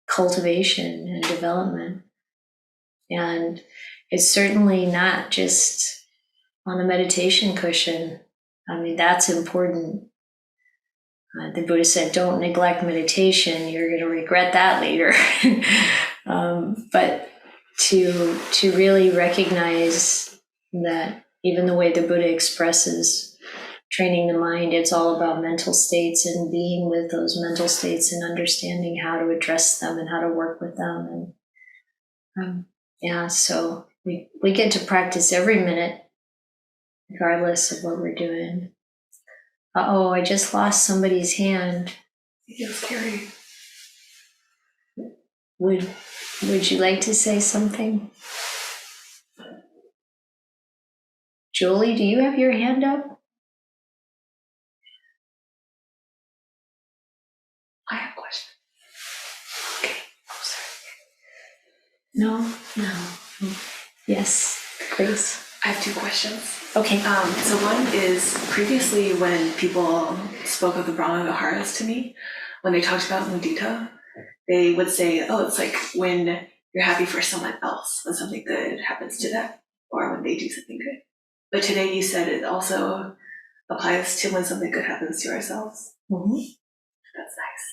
cultivation and development. And it's certainly not just on a meditation cushion. I mean, that's important. The Buddha said, don't neglect meditation. You're going to regret that later. But to really recognize that even the way the Buddha expresses training the mind, it's all about mental states and being with those mental states and understanding how to address them and how to work with them. And so we get to practice every minute, regardless of what we're doing. Uh-oh, I just lost somebody's hand. It was scary. Would you like to say something? Julie, do you have your hand up? I have a question. Okay. Oh, sorry. No. Yes, please. I have 2 questions. Okay. So one is, previously when people spoke of the Brahmaviharas to me, when they talked about mudita, they would say, oh, it's like when you're happy for someone else, when something good happens to them, or when they do something good. But today you said it also applies to when something good happens to ourselves. Mm-hmm. That's nice.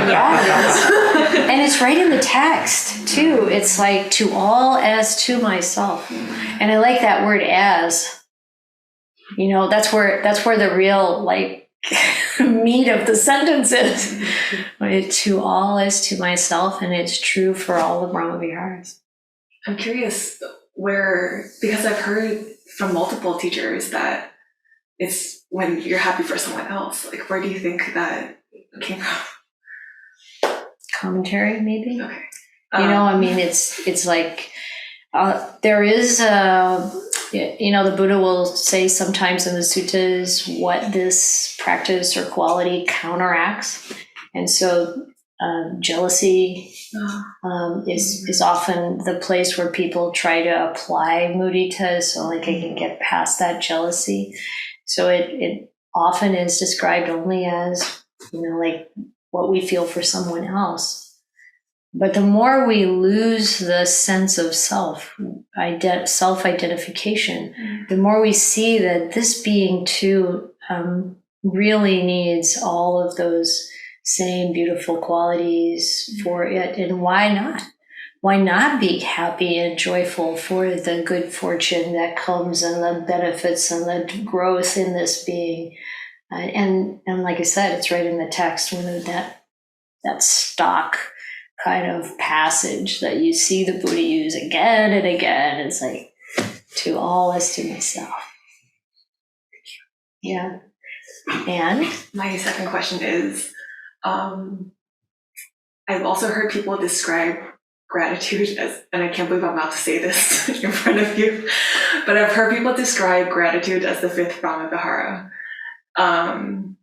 Yeah, it is. And it's right in the text too. It's like to all as to myself. And I like that word as. That's where the real meat of the sentence is. To all as to myself, and it's true for all the Brahmaviharas. I'm curious because I've heard from multiple teachers that it's when you're happy for someone else. Like, where do you think that came from? Commentary, maybe. Okay. It's like there is the Buddha will say sometimes in the suttas what this practice or quality counteracts, and so jealousy is often the place where people try to apply mudita, so I can get past that jealousy. So it often is described only as what we feel for someone else. But the more we lose the sense of self-identification, the more we see that this being too really needs all of those same beautiful qualities for it. And why not? Why not be happy and joyful for the good fortune that comes and the benefits and the growth in this being? And like I said, it's right in the text, that stock kind of passage that you see the Buddha use again and again. It's like, to all as to myself. Yeah. And my second question is, I've also heard people describe gratitude as, and I can't believe I'm about to say this in front of you, but I've heard people describe gratitude as the fifth Brahmavihara. I'm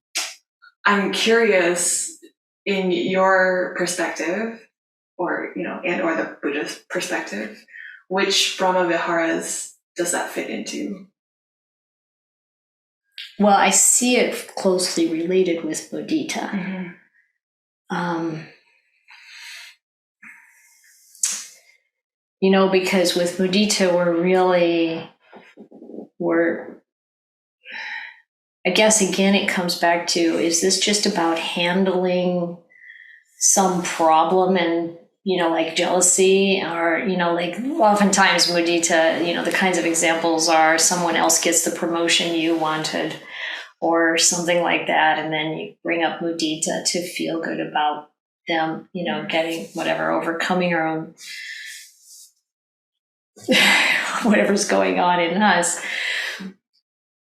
curious, in your perspective, or the Buddhist perspective, which Brahmaviharas does that fit into? Well, I see it closely related with mudita. Because with mudita, I guess again, it comes back to, is this just about handling some problem and, like jealousy, or, like oftentimes mudita, the kinds of examples are someone else gets the promotion you wanted or something like that. And then you bring up mudita to feel good about them, getting whatever, overcoming our own, whatever's going on in us.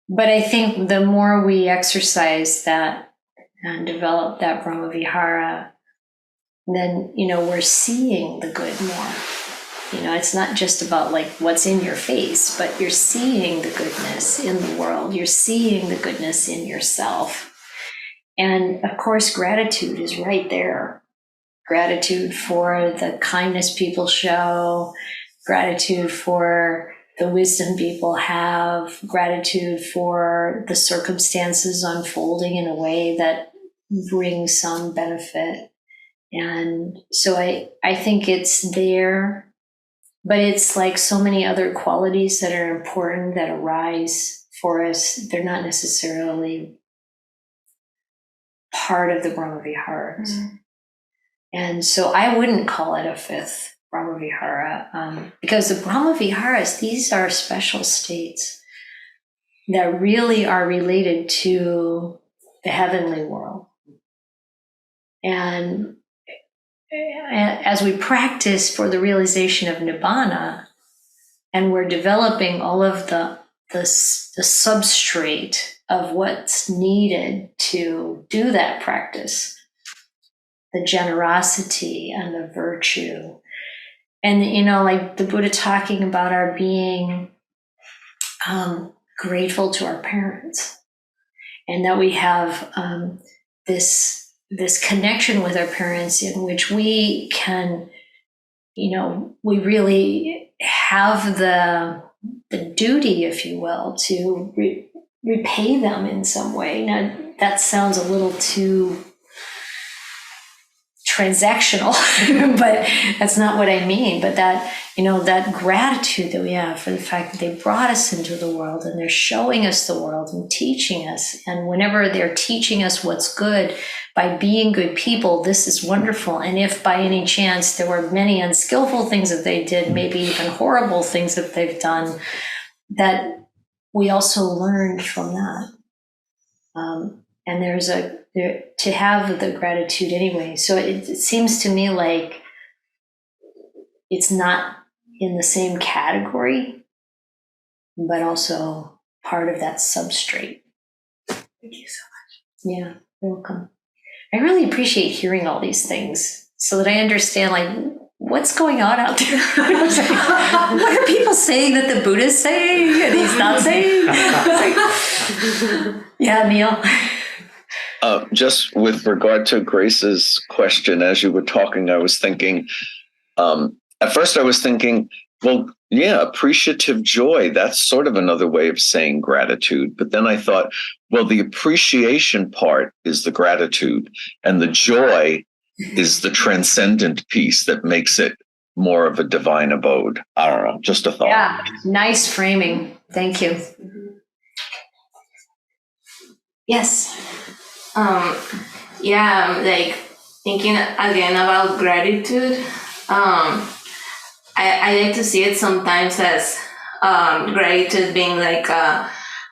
But I think the more we exercise that and develop that Brahmavihara, then, we're seeing the good more. It's not just about like what's in your face, but you're seeing the goodness in the world. You're seeing the goodness in yourself. And of course, gratitude is right there. Gratitude for the kindness people show, gratitude for the wisdom people have, gratitude for the circumstances unfolding in a way that brings some benefit. And so I think it's there, but it's like so many other qualities that are important that arise for us. They're not necessarily part of the Brahmaviharas. And so I wouldn't call it a fifth Brahmavihara, because the Brahmaviharas, these are special states that really are related to the heavenly world. And as we practice for the realization of Nibbana, and we're developing all of the substrate of what's needed to do that practice, the generosity and the virtue, and like the Buddha talking about our being grateful to our parents, and that we have this connection with our parents in which we can, we really have the duty, if you will, to repay them in some way. Now, that sounds a little too transactional, but that's not what I mean. But that, that gratitude that we have for the fact that they brought us into the world and they're showing us the world and teaching us. And whenever they're teaching us what's good, by being good people, this is wonderful. And if by any chance there were many unskillful things that they did, maybe even horrible things that they've done, that we also learned from that. And there's to have the gratitude anyway. So it seems to me like it's not in the same category, but also part of that substrate. Thank you so much. Yeah, you're welcome. I really appreciate hearing all these things so that I understand like what's going on out there. What are people saying that the Buddha's saying and he's not saying? Yeah, Neil. Just with regard to Grace's question, as you were talking, I was thinking, at first I was thinking, Well, yeah, appreciative joy. That's sort of another way of saying gratitude. But then I thought, well, the appreciation part is the gratitude, and the joy is the transcendent piece that makes it more of a divine abode. I don't know, just a thought. Yeah, nice framing. Thank you. Yes. Yeah, like thinking again about gratitude. I like to see it sometimes as gratitude being like a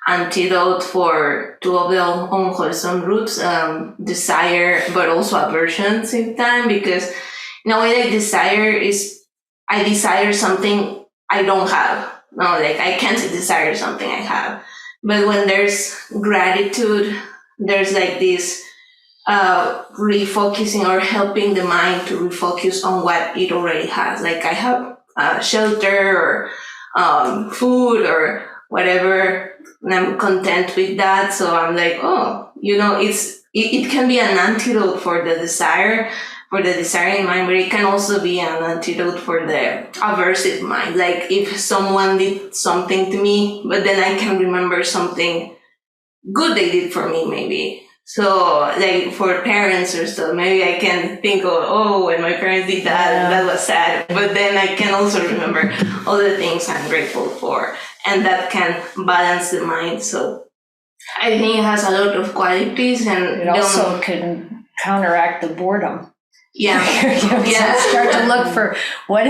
antidote for two of the unwholesome roots, desire, but also aversion at the same time, because in a way, like I desire something I don't have. No, like I can't desire something I have. But when there's gratitude, there's like this refocusing or helping the mind to refocus on what it already has. Like I have shelter or food or whatever, and I'm content with that. So I'm like, oh, it can be an antidote for the desire, for the desiring mind, but it can also be an antidote for the aversive mind. Like if someone did something to me, but then I can remember something good they did for me, maybe. So like for parents or stuff, maybe I can think of, oh, when my parents did that, that was sad. But then I can also remember all the things I'm grateful for. And that can balance the mind. So I think it has a lot of qualities, and It also can counteract the boredom. yeah. So start to look for what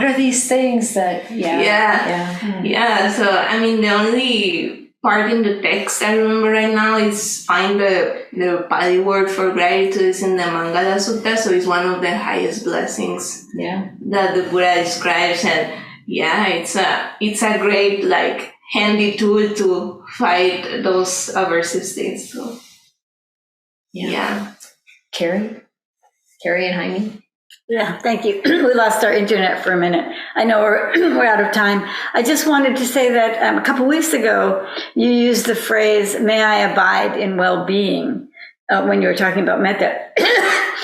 are these things that Yeah. So I mean, the only part in the text I remember right now is find the Pali word for gratitude is in the Mangala Sutta, so it's one of the highest blessings that the Buddha describes, and it's a great like handy tool to fight those aversive states. So Carrie and Jaime. Yeah, thank you. We lost our internet for a minute. I know we're out of time. I just wanted to say that a couple weeks ago, you used the phrase, may I abide in well-being, when you were talking about metta.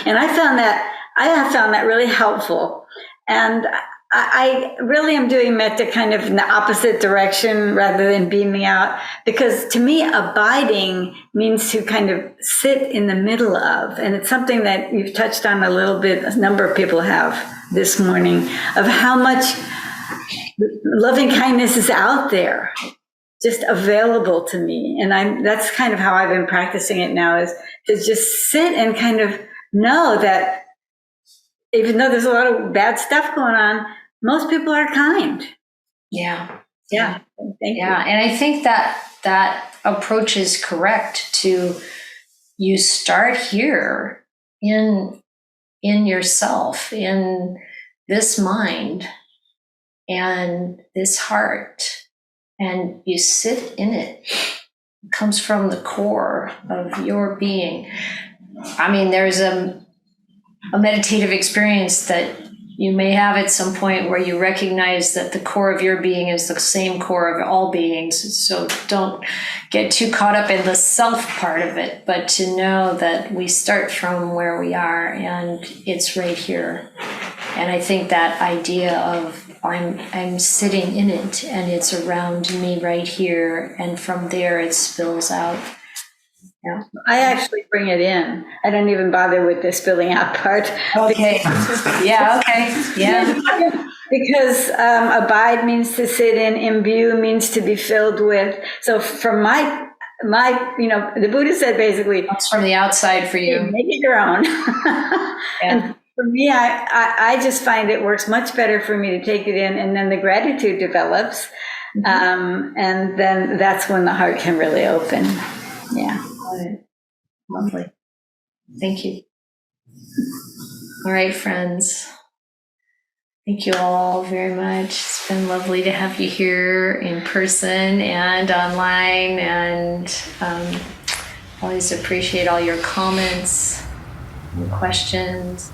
And I have found that really helpful. And I really am doing metta kind of in the opposite direction rather than beaming out, because to me, abiding means to kind of sit in the middle of, and it's something that you've touched on a little bit, a number of people have this morning, of how much loving kindness is out there, just available to me. And that's kind of how I've been practicing it now, is to just sit and kind of know that even though there's a lot of bad stuff going on, most people are kind. Yeah. Thank you. And I think that approach is correct. You start here in yourself, in this mind and this heart, and you sit in it. It comes from the core of your being. I mean, there's a meditative experience that you may have at some point where you recognize that the core of your being is the same core of all beings. So don't get too caught up in the self part of it, but to know that we start from where we are and it's right here. And I think that idea of I'm sitting in it and it's around me right here, and from there it spills out. Yeah. I actually bring it in. I don't even bother with the spilling out part. Okay. Because abide means to sit in, imbue means to be filled with. So from my, the Buddha said basically, It's from the outside for you. make it your own. And for me, I just find it works much better for me to take it in, and then the gratitude develops. And then that's when the heart can really open. Yeah. Lovely. Thank you. All right, friends. Thank you all very much. It's been lovely to have you here in person and online, and always appreciate all your comments and questions.